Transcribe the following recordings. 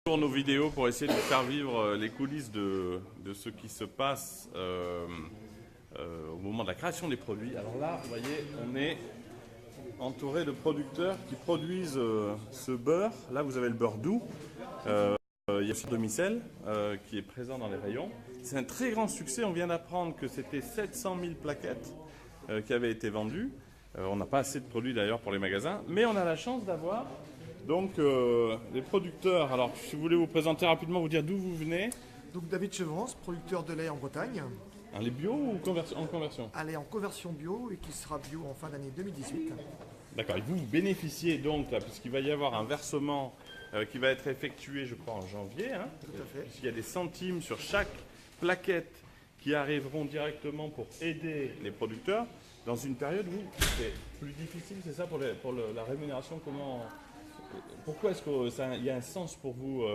Pour nos vidéos, pour essayer de vous faire vivre les coulisses de ce qui se passe au moment de la création des produits. Alors là, vous voyez, on est entouré de producteurs qui produisent ce beurre. Là, vous avez le beurre doux. Il y a aussi demi-sel qui est présent dans les rayons. C'est un très grand succès. On vient d'apprendre que c'était 700 000 plaquettes qui avaient été vendues. On n'a pas assez de produits d'ailleurs pour les magasins, mais on a la chance d'avoir donc les producteurs. Alors, si vous voulez vous présenter rapidement, vous dire d'où vous venez. Donc David Chevrance, producteur de lait en Bretagne. Un lait bio ou en conversion? Un lait en conversion bio et qui sera bio en fin d'année 2018. D'accord, et vous bénéficiez donc, là, puisqu'il va y avoir un versement qui va être effectué, je crois, en janvier. Hein, Tout à fait. puisqu'il y a des centimes sur chaque plaquette qui arriveront directement pour aider les producteurs dans une période où c'est plus difficile, c'est ça, pour la rémunération. Pourquoi est-ce qu'il y a un sens pour vous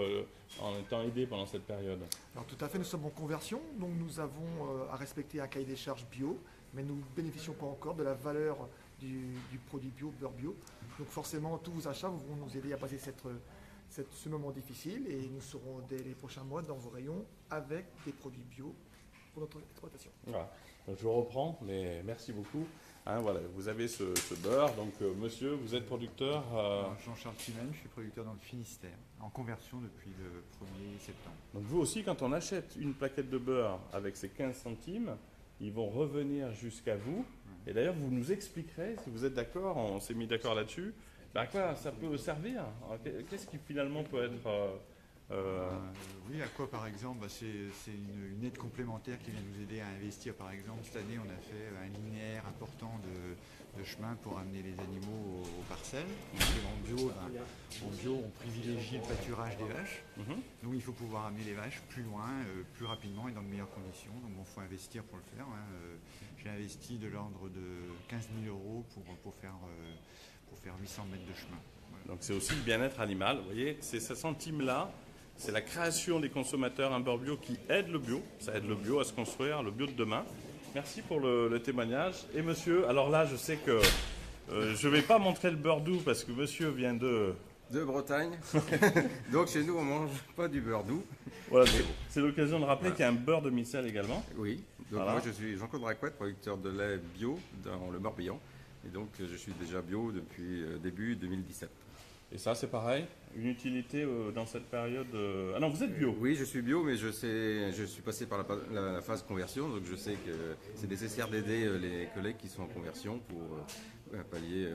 en étant aidé pendant cette période? Alors tout à fait, nous sommes en conversion, donc nous avons à respecter un cahier des charges bio, mais nous ne bénéficions pas encore de la valeur du produit bio, beurre bio. Donc forcément, tous vos achats vont nous aider à passer ce moment difficile et nous serons dès les prochains mois dans vos rayons avec des produits bio pour notre exploitation. Voilà. Donc, je reprends, mais merci beaucoup. Hein, voilà, vous avez ce beurre. Donc, monsieur, vous êtes producteur Jean-Charles Chimène, je suis producteur dans le Finistère, en conversion depuis le 1er septembre. Donc, vous aussi, quand on achète une plaquette de beurre avec ces 15 centimes, ils vont revenir jusqu'à vous. Et d'ailleurs, vous nous expliquerez, si vous êtes d'accord, on s'est mis d'accord là-dessus, à quoi ça peut servir. Qu'est-ce qui finalement peut être... Oui, à quoi par exemple? C'est une aide complémentaire qui vient nous aider à investir. Par exemple, cette année, on a fait un linéaire important de chemin pour amener les animaux aux parcelles. En bio, on privilégie le pâturage des vaches. Donc il faut pouvoir amener les vaches plus loin, plus rapidement et dans de meilleures conditions. Donc il faut investir pour le faire. J'ai investi de l'ordre de 15 000 € pour faire 800 mètres de chemin. Voilà. Donc c'est aussi le bien-être animal. Vous voyez, c'est ce centime-là. C'est la création des consommateurs, un beurre bio qui aide le bio. Ça aide le bio à se construire, le bio de demain. Merci pour le témoignage. Et monsieur, alors là, je sais que je ne vais pas montrer le beurre doux parce que monsieur vient de Bretagne. Donc chez nous, on ne mange pas du beurre doux. Voilà, c'est l'occasion de rappeler qu'il y a un beurre demi-sel également. Oui. Donc voilà. moi, je suis Jean-Claude Racouette, producteur de lait bio dans le Morbihan. Et donc, je suis déjà bio depuis début 2017. Et ça, c'est pareil, une utilité dans cette période. Ah non, vous êtes bio. Oui, je suis bio, mais je suis passé par la phase conversion, donc je sais que c'est nécessaire d'aider les collègues qui sont en conversion pour pallier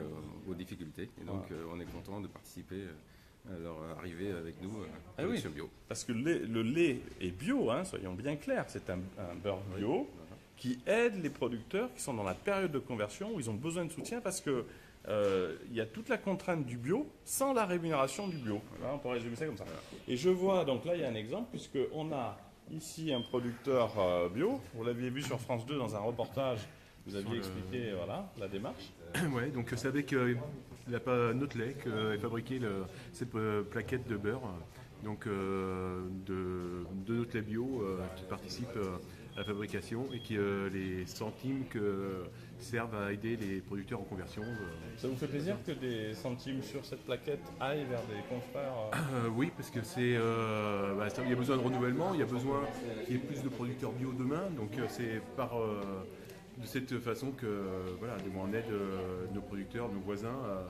aux difficultés. Et donc, on est content de participer à leur arrivée avec nous à production bio. Parce que le lait est bio, hein, soyons bien clairs, c'est un beurre bio qui aide les producteurs qui sont dans la période de conversion où ils ont besoin de soutien parce que il y a toute la contrainte du bio sans la rémunération du bio. Voilà, on peut résumer ça comme ça. Et je vois, donc là il y a un exemple, puisqu'on a ici un producteur bio. Vous l'aviez vu sur France 2 dans un reportage, vous aviez expliqué voilà, la démarche. Oui, donc c'est avec notre lait qu'est fabriquée cette plaquette de beurre donc, de notre lait bio qui participe à la fabrication et qui les centimes servent à aider les producteurs en conversion. Ça vous fait plaisir que des centimes sur cette plaquette aillent vers des confrères Oui, parce que il y a besoin de renouvellement, il y a besoin qu'il y ait plus de producteurs bio demain, donc c'est de cette façon que on aide nos producteurs, nos voisins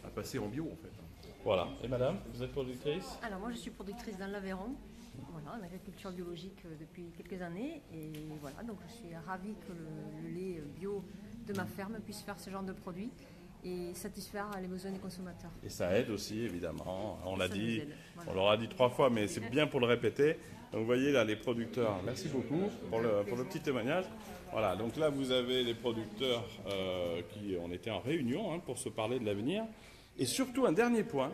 à passer en bio en fait. Voilà. Et madame, vous êtes productrice? Alors moi je suis productrice dans l'Aveyron, voilà, en agriculture biologique depuis quelques années et voilà, donc je suis ravie que le lait bio de ma ferme puisse faire ce genre de produit et satisfaire les besoins des consommateurs. Et ça aide aussi évidemment, on l'a dit, voilà. On l'aura dit 3 fois mais c'est bien pour le répéter. Donc vous voyez là les producteurs, merci beaucoup pour le petit témoignage. Voilà, donc là vous avez les producteurs qui ont été en réunion pour se parler de l'avenir. Et surtout un dernier point,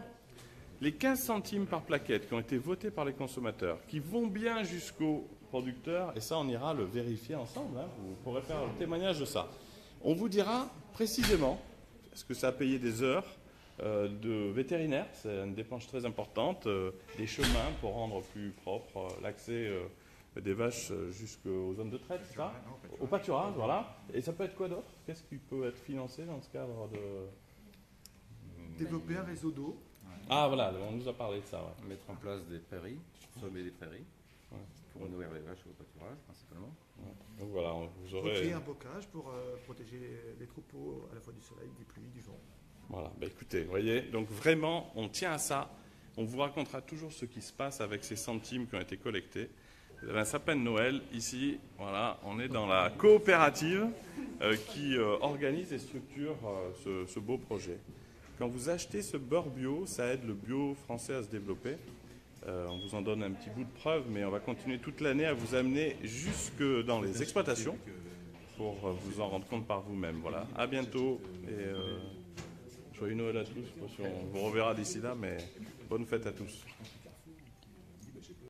les 15 centimes par plaquette qui ont été votés par les consommateurs, qui vont bien jusqu'aux producteurs, et ça on ira le vérifier ensemble, vous pourrez faire le témoignage de ça. On vous dira précisément, est-ce que ça a payé des heures de vétérinaire, c'est une dépense très importante, des chemins pour rendre plus propre l'accès des vaches jusqu'aux zones de traite, c'est ça? Au pâturage, voilà. Et ça peut être quoi d'autre? Qu'est-ce qui peut être financé dans ce cadre de... Développer un réseau d'eau Ah voilà, on nous a parlé de ça. Ouais. Mettre en place des prairies, sommer des prairies, pour nourrir les vaches au pâturage principalement. Donc voilà, vous Faut aurez... créer un bocage pour protéger les troupeaux à la fois du soleil, des pluies, du vent. Voilà, bah écoutez, vous voyez, donc vraiment, on tient à ça. On vous racontera toujours ce qui se passe avec ces centimes qui ont été collectés. Vous avez un sapin de Noël, ici, voilà, on est dans la coopérative qui organise et structure ce beau projet. Quand vous achetez ce beurre bio, ça aide le bio français à se développer. On vous en donne un petit bout de preuve, mais on va continuer toute l'année à vous amener jusque dans les exploitations pour vous en rendre compte par vous-même. Voilà, à bientôt et joyeux Noël à tous. On vous reverra d'ici là, mais bonne fête à tous.